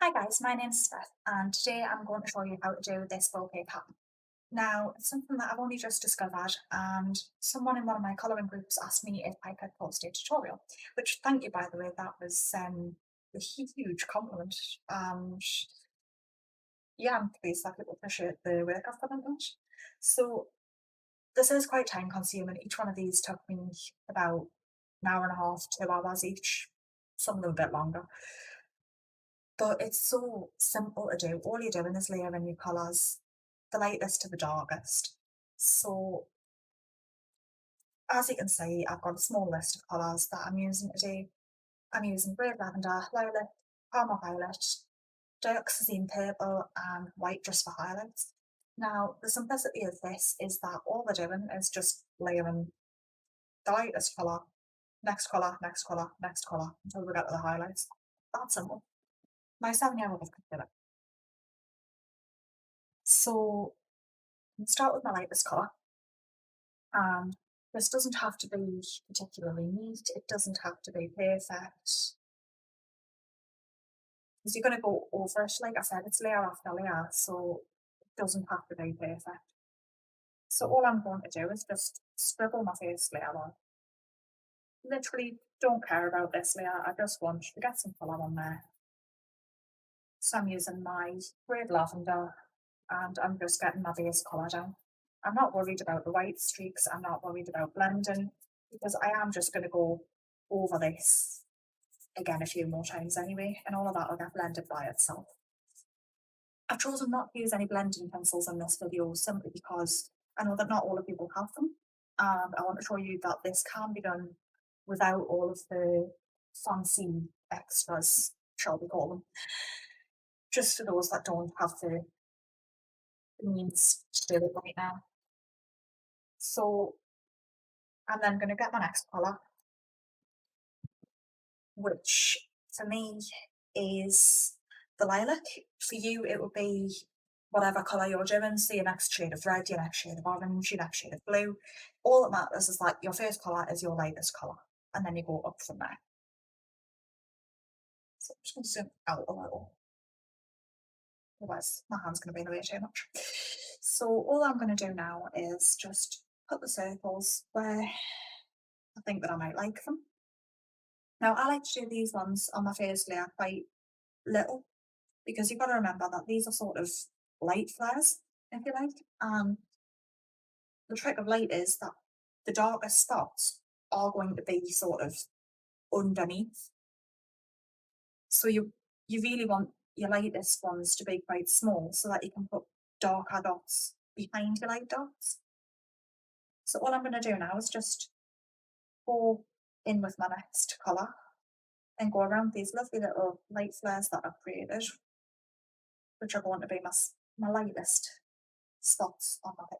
Hi guys, my name's Steph and today I'm going to show you how to do this bokeh pattern. Now, it's something that I've only just discovered and someone in one of my colouring groups asked me if I could post a tutorial, which thank you by the way, that was a huge compliment. And yeah, I'm pleased that people appreciate the work I've put into it. So this is quite time consuming. Each one of these took me about an hour and a half, 2 hours each, some of them a bit longer. But it's so simple to do. All you're doing is layering your colours, the lightest to the darkest. So as you can see, I've got a small list of colours that I'm using today. I'm using red lavender, lilac, Parma violet, dioxazine purple and white just for highlights. Now the simplicity of this is that all we're doing is just layering the lightest colour, next colour, next colour, next colour until we get to the highlights. That's simple. My 7-year-old could do it. So I'll start with my lightest colour. And this doesn't have to be particularly neat, it doesn't have to be perfect. Because you're going to go over it, like I said, it's layer after layer, so it doesn't have to be perfect. So all I'm going to do is just scribble my first layer on. Literally don't care about this layer, I just want to get some colour on there. So I'm using my red lavender and I'm just getting my base colour down. I'm not worried about the white streaks, I'm not worried about blending, because I am just going to go over this again a few more times anyway, and all of that will get blended by itself. I've chosen not to use any blending pencils in this video simply because I know that not all of people have them, and I want to show you that this can be done without all of the fancy extras, shall we call them, just for those that don't have the means to do it right now. So I'm then going to get my next colour, which for me is the lilac. For you, it would be whatever colour you're doing, so your next shade of red, your next shade of orange, your next shade of blue. All that matters is that your first colour is your lightest colour, and then you go up from there. So I'm just going to zoom out a little, otherwise my hand's going to be in the way too much. So all I'm going to do now is just put the circles where I think that I might like them. Now I like to do these ones on my first layer quite little, because you've got to remember that these are sort of light flares, if you like. The trick of light is that the darkest spots are going to be sort of underneath. So you really want your lightest ones to be quite small so that you can put darker dots behind your light dots. So all I'm going to do now is just go in with my next colour and go around these lovely little light flares that I've created, which are going to be my lightest spots on my picture.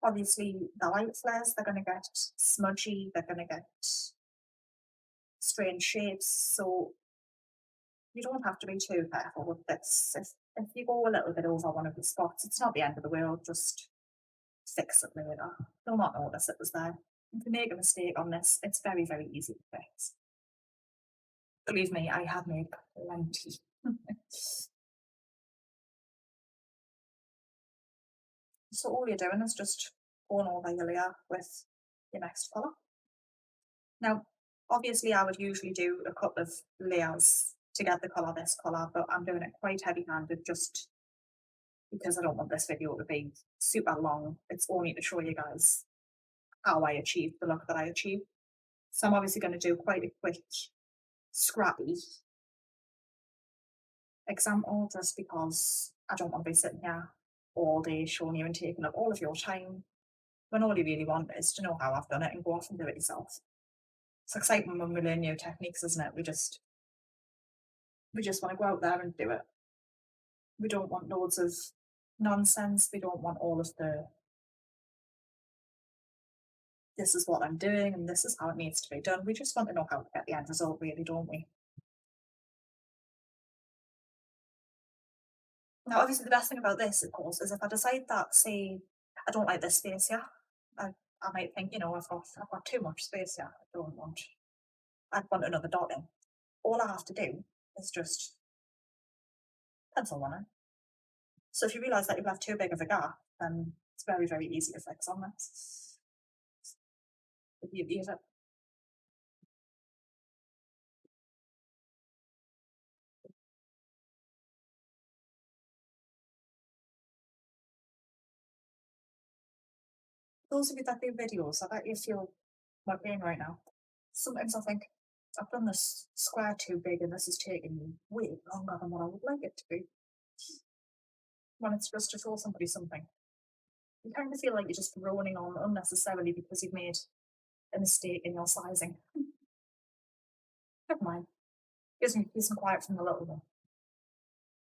Obviously, the light flares, they're going to get smudgy, they're going to get strange shapes, so you don't have to be too careful with this. If you go a little bit over one of the spots, it's not the end of the world, just fix it later. They'll not notice it was there. If you make a mistake on this, it's very, very easy to fix. Believe me, I have made plenty. So all you're doing is just going over your layer with your next colour. Now, obviously I would usually do a couple of layers to get the colour this colour, but I'm doing it quite heavy-handed just because I don't want this video to be super long. It's only to show you guys how I achieved the look that I achieved. So I'm obviously going to do quite a quick, scrappy example just because I don't want to be sitting here all day showing you and taking up all of your time when all you really want is to know how I've done it and go off and do it yourself. It's exciting when we learn new techniques, isn't it? We just want to go out there and do it. We don't want loads of nonsense. We don't want all of the this is what I'm doing and this is how it needs to be done. We just want to know how to get the end result, really, don't we? Now, obviously, the best thing about this, of course, is if I decide that, say, I don't like this space here, I I might think, I've got too much space here. I'd want another dot in. All I have to do is just pencil one in. So if you realise that you have too big of a gap, then it's very, very easy to fix on this. If you use it. Those of you that do videos, I bet you feel my pain right now. Sometimes I think I've done this square too big and this is taking me way longer than what I would like it to be. When it's just to show somebody something, you kind of feel like you're just droning on unnecessarily because you've made a mistake in your sizing. Never mind. Gives me peace and quiet from the little one.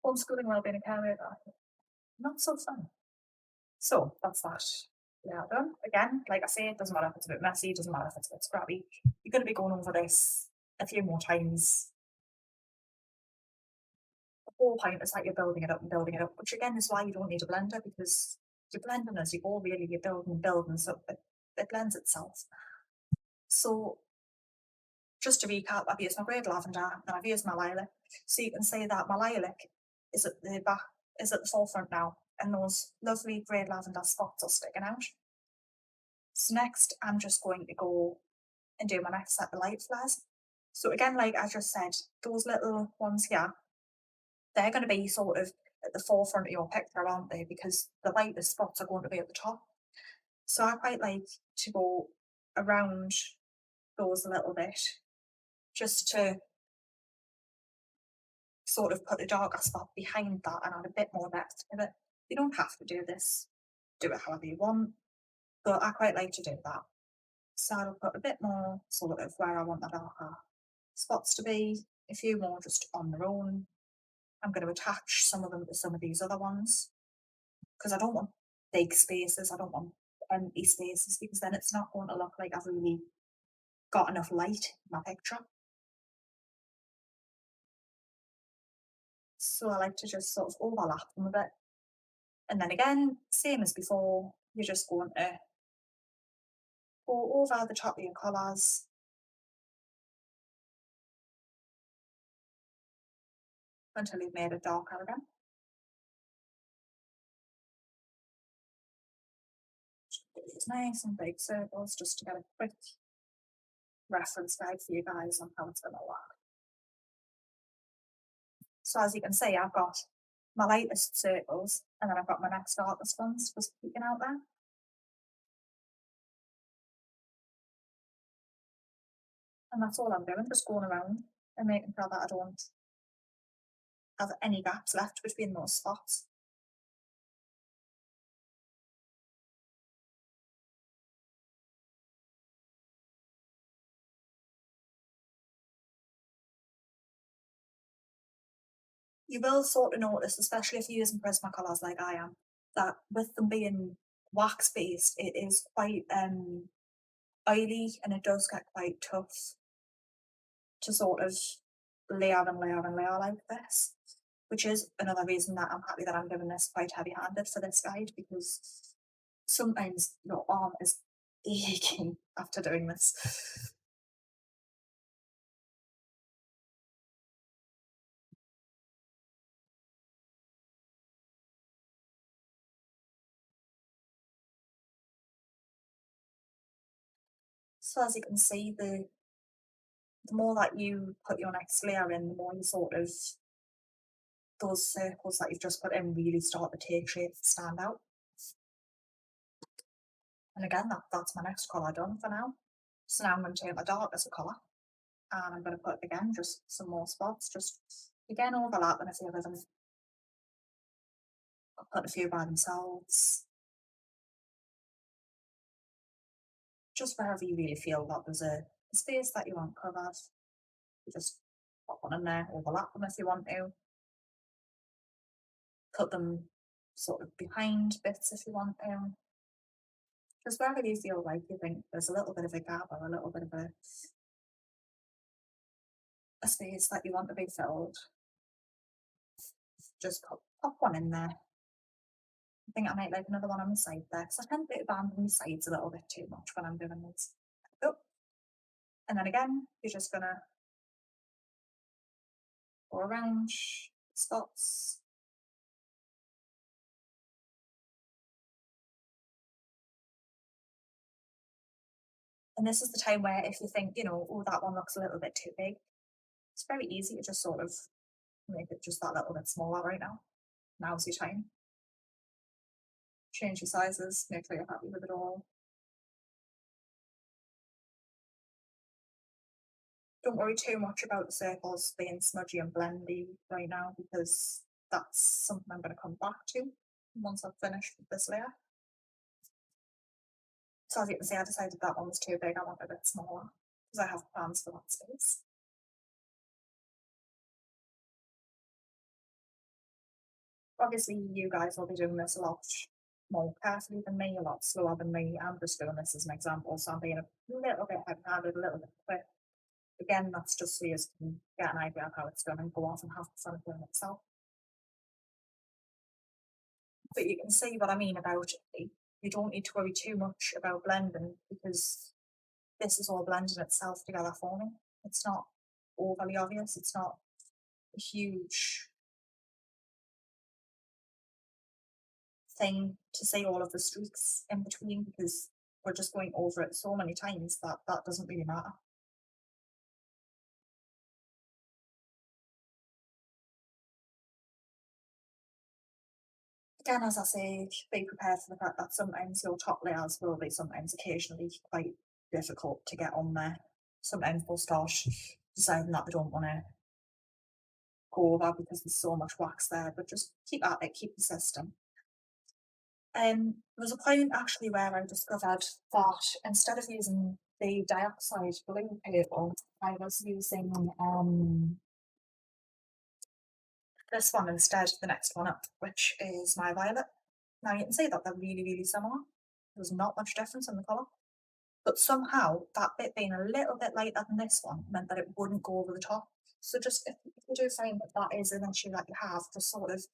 Homeschooling wellbeing and care, not so fun. So that's that. Yeah, done. Again, like I say, it doesn't matter if it's a bit messy, it doesn't matter if it's a bit scrappy. You're going to be going over this a few more times. The whole point is that you're building it up and building it up, which again is why you don't need a blender, because you're blending as you go, really, you're building, so it blends itself. So just to recap, I've used my grey lavender and I've used my lilac. So you can see that my lilac is at the back, is at the forefront now, and those lovely grey lavender spots are sticking out. So next, I'm just going to go and do my next set of light flares. So again, like I just said, those little ones here, they're going to be sort of at the forefront of your picture, aren't they? Because the lightest spots are going to be at the top. So I quite like to go around those a little bit, just to sort of put a darker spot behind that and add a bit more depth to it. You don't have to do this, do it however you want, but I quite like to do that. So I'll put a bit more sort of where I want the darker spots to be, a few more just on their own. I'm going to attach some of them to some of these other ones because I don't want big spaces, I don't want empty spaces, because then it's not going to look like I've really got enough light in my picture. So I like to just sort of overlap them a bit. And then again, same as before, you're just going to go over the top of your colours until you've made it darker again. These nice and big circles just to get a quick reference guide for you guys on how it's going to work. So as you can see, I've got my lightest circles and then I've got my next darkest ones just peeking out there. And that's all I'm doing, just going around and making sure that I don't have any gaps left between those spots. You will sort of notice, especially if you're using Prismacolours like I am, that with them being wax based, it is quite oily and it does get quite tough to sort of layer and layer and layer like this, which is another reason that I'm happy that I'm doing this quite heavy handed for this guide, because sometimes your arm is aching after doing this. So as you can see, the more that you put your next layer in, the more you sort of, those circles that you've just put in really start to take shape and stand out. And again, that's my next colour done for now. So now I'm going to take my darkest colour and I'm going to put again just some more spots, just again overlapping a few of them. I'll put a few by themselves. Just wherever you really feel that there's a space that you want covered, you just pop one in there, overlap them if you want to. Put them sort of behind bits if you want to. Just wherever you feel like you think there's a little bit of a gap or a little bit of a space that you want to be filled, just pop one in there. I think I might like another one on the side there, because I tend to abandon the sides a little bit too much when I'm doing this. Oh, and then again, you're just gonna go around spots. And this is the time where if you think, oh, that one looks a little bit too big, it's very easy to just sort of make it just that little bit smaller right now. Now's your time. Change your sizes, make sure you're happy with it all. Don't worry too much about the circles being smudgy and blendy right now, because that's something I'm going to come back to once I've finished with this layer. So as you can see, I decided that one was too big, I want it a bit smaller, because I have plans for that space. Obviously, you guys will be doing this a lot more carefully than me, a lot slower than me. I'm just doing this as an example, so I'm being a little bit heavy-handed, a little bit quick. Again, that's just so you can get an idea of how it's done and go off and have fun doing it itself. But you can see what I mean about you don't need to worry too much about blending, because this is all blending itself together for me. It's not overly obvious, it's not a huge thing to see all of the streaks in between, because we're just going over it so many times that that doesn't really matter. Again, as I say, be prepared for the fact that sometimes your top layers will be sometimes occasionally quite difficult to get on there. Sometimes they'll start deciding that they don't want to go over because there's so much wax there, but just keep at it, keep persistent. There was a point actually where I discovered that instead of using the dioxide blue paper, I was using this one instead, the next one up, which is my violet. Now you can see that they're really, really similar. There's not much difference in the colour. But somehow that bit being a little bit lighter than this one meant that it wouldn't go over the top. So just if you do find that that is an issue that you have, just sort of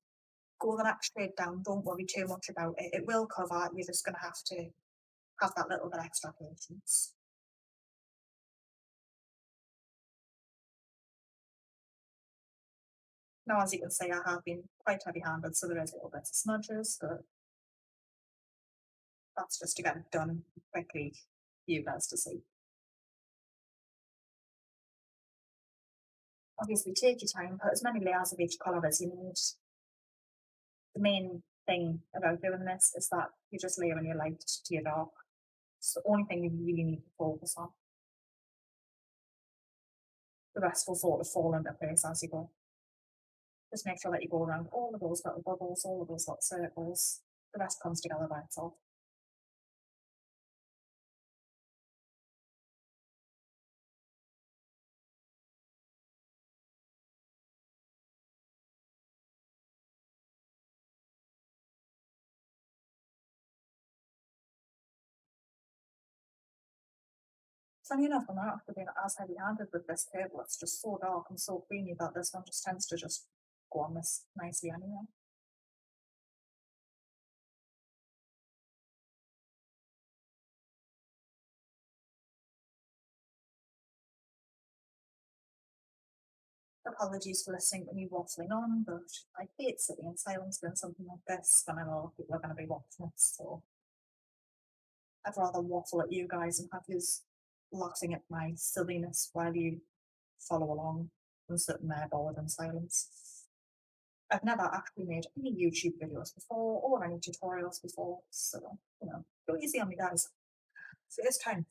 go the next shade down. Don't worry too much about it. It will cover. You're just going to have that little bit extra patience. Now, as you can see, I have been quite heavy-handed, so there is little bits of smudges, but that's just to get it done quickly for you guys to see. Obviously, take your time, put as many layers of each colour as you need. The main thing about doing this is that you're just layering your light to your dark. It's the only thing you really need to focus on. The rest will sort of fall into place as you go. Just make sure that you go around all of those little bubbles, all of those little circles. The rest comes together by itself. Funny enough, I'm not actually being as heavy-handed with this table. It's just so dark and so creamy that this one just tends to just go on this nicely anyway. Apologies for listening to me waffling on, but I hate sitting in silence doing something like this when I know people are going to be watching it, so I'd rather waffle at you guys and have you laughing at my silliness while you follow along than sitting there bored in silence. I've never actually made any YouTube videos before or any tutorials before, so go easy on me, guys. So it's time.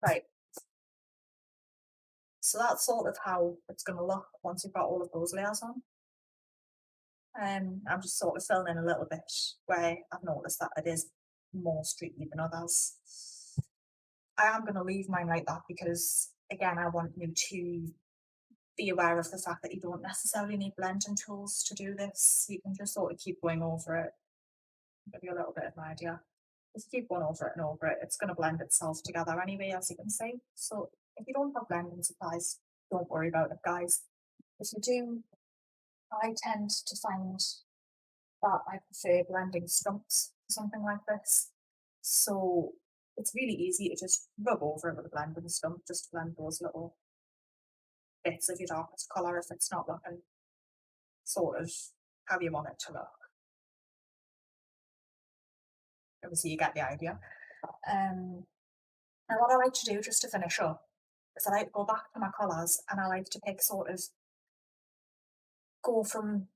Right. So that's sort of how it's going to look once you've got all of those layers on. I'm just sort of filling in a little bit where I've noticed that it is more streaky than others. I am going to leave mine like that because, again, I want you to be aware of the fact that you don't necessarily need blending tools to do this. You can just sort of keep going over it, give you a little bit of an idea. Just keep going over it and over it. It's going to blend itself together anyway, as you can see. So if you don't have blending supplies, don't worry about it, guys. If you do, I tend to find that I prefer blending stumps or something like this. So it's really easy to just rub over it with a blending stump, just to blend those little bits of your darkest colour if it's not looking sort of how you want it to look. Obviously you get the idea. Now what I like to do just to finish up is I like to go back to my colours and I like to pick sort of go from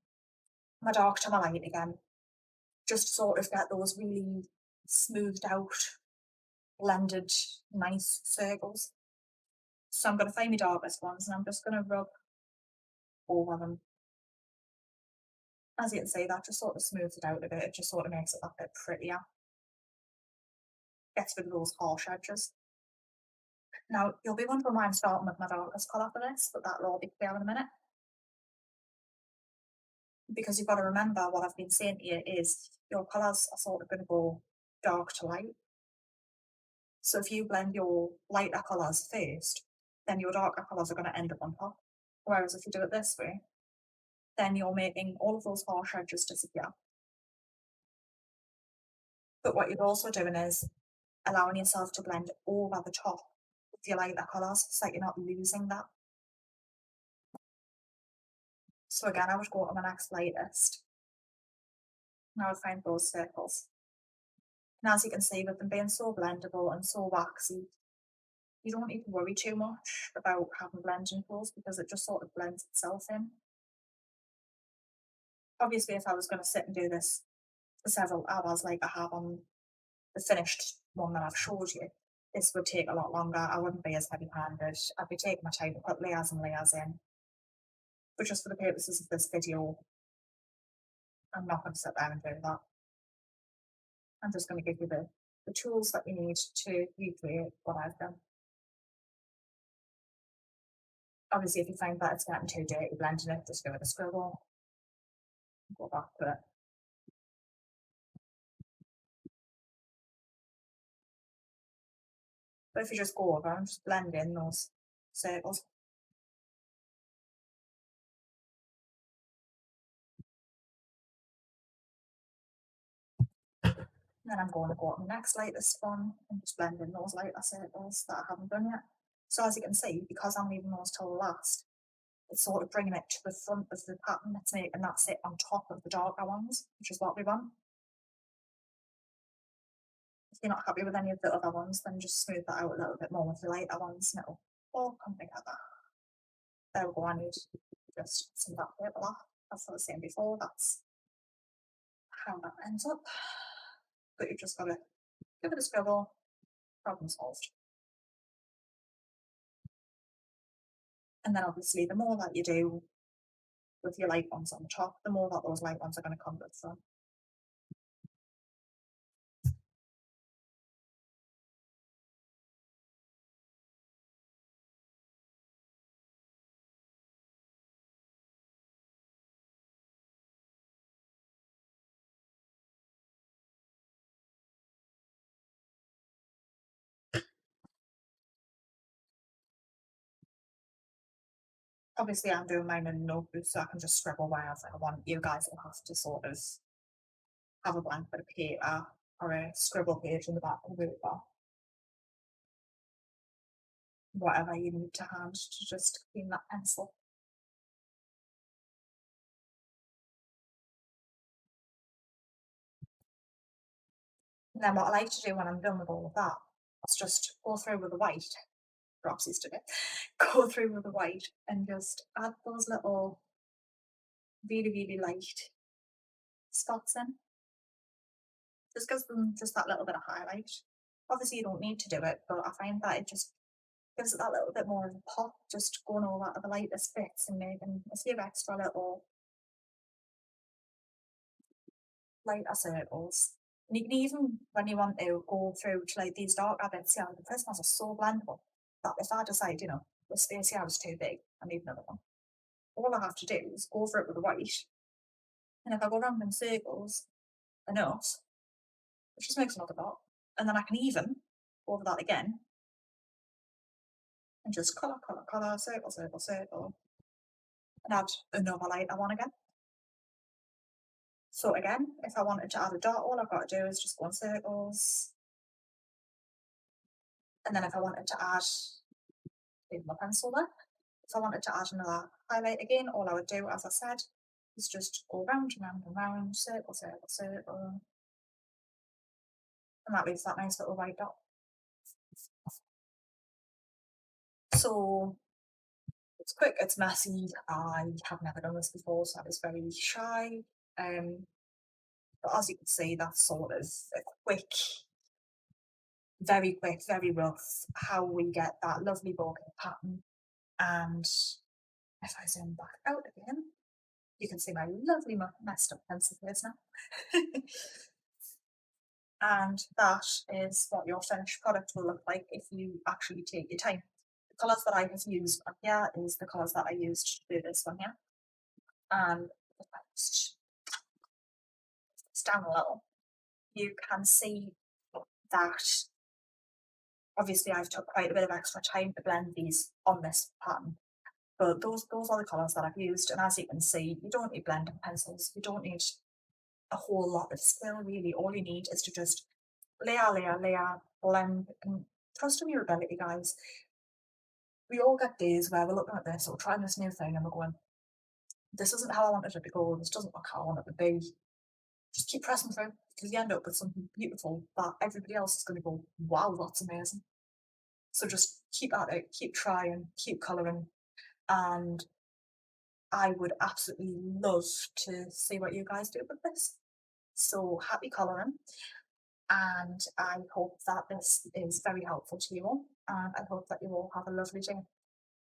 my dark to my light again, just to sort of get those really smoothed out, blended, nice circles. So I'm going to find my darkest ones and I'm just going to rub over them. As you can see, that just sort of smooths it out a bit, it just sort of makes it look a bit prettier. Gets rid of those harsh edges. Now, you'll be wondering why I'm starting with my darkest colour for this, but that'll all be clear in a minute. Because you've got to remember what I've been saying to you is your colours are sort of going to go dark to light. So if you blend your lighter colours first, then your darker colours are going to end up on top. Whereas if you do it this way, then you're making all of those harsh edges disappear. But what you're also doing is allowing yourself to blend over the top with your lighter colours so that you're not losing that. So again, I would go to my next lightest and I would find those circles. And as you can see, with them being so blendable and so waxy, you don't need to worry too much about having blending tools because it just sort of blends itself in. Obviously, if I was going to sit and do this for several hours like I have on the finished one that I've showed you, this would take a lot longer. I wouldn't be as heavy-handed. I'd be taking my time to put layers and layers in. But just for the purposes of this video, I'm not going to sit there and do that. I'm just going to give you the tools that you need to recreate what I've done. Obviously, if you find that it's getting too dirty blending it, just go with a scribble. Go back to it. But if you just go over and just blend in those circles. Then I'm going to go on the next lightest one and just blend in those lighter circles that I haven't done yet. So as you can see, because I'm leaving those till the last, it's sort of bringing it to the front of the pattern. It's making that sit on top of the darker ones, which is what we want. If you're not happy with any of the other ones, then just smooth that out a little bit more with the lighter ones and it'll all come together. There we go, I need just some of that paper off. As I was saying before, that's how that ends up. But you've just got to give it a scribble, problem solved. And then obviously the more that you do with your light ones on the top, the more that those light ones are going to come to the front. Obviously I'm doing mine in a notebook so I can just scribble wherever I want. You guys will have to sort of have a blank bit of paper or a scribble page in the back of the workbook. Whatever you need to hand to just clean that pencil. And then what I like to do when I'm done with all of that is just go through with the white, Roxy's did it, go through with the white and just add those little really, really light spots in. Just gives them just that little bit of highlight. Obviously you don't need to do it, but I find that it just gives it that little bit more of a pop, just going all that of the lightest bits and making a few extra little lighter circles. And you can even, when you want to, go through to like these darker bits here, the prisms are so blendable that if I decide, the space here is too big, I need another one. All I have to do is go for it with the white, and if I go around in circles enough, it just makes another dot. And then I can even go over that again and just colour, colour, colour, circle, circle, circle, and add another lighter one again. So again, if I wanted to add a dot, all I've got to do is just go in circles. And then if I wanted to add, leave my pencil there, if I wanted to add another highlight again, all I would do, as I said, is just go round and round and round, circle, circle, circle, and that leaves that nice little white dot. So it's quick, it's messy. I have never done this before, so I was very shy. But as you can see, that's sort of a quick, very rough, how we get that lovely bokeh pattern. And if I zoom back out again, you can see my lovely messed up pencil case now. And that is what your finished product will look like if you actually take your time. The colours that I have used up here is the colours that I used to do this one here. And if I just down a little, you can see that obviously I've took quite a bit of extra time to blend these on this pattern. But those are the colours that I've used, and as you can see, you don't need blending pencils, you don't need a whole lot of skill really. All you need is to just layer, blend, and trust in your ability, guys. We all get days where we're looking at this or trying this new thing and we're going, this isn't how I wanted it to go, this doesn't look how I want it to be. Just keep pressing through because you end up with something beautiful that everybody else is going to go, wow, that's amazing. So just keep at it, keep trying, keep colouring, and I would absolutely love to see what you guys do with this. So happy colouring, and I hope that this is very helpful to you all, and I hope that you all have a lovely day.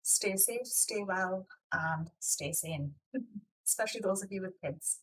Stay safe, stay well, and stay sane, especially those of you with kids.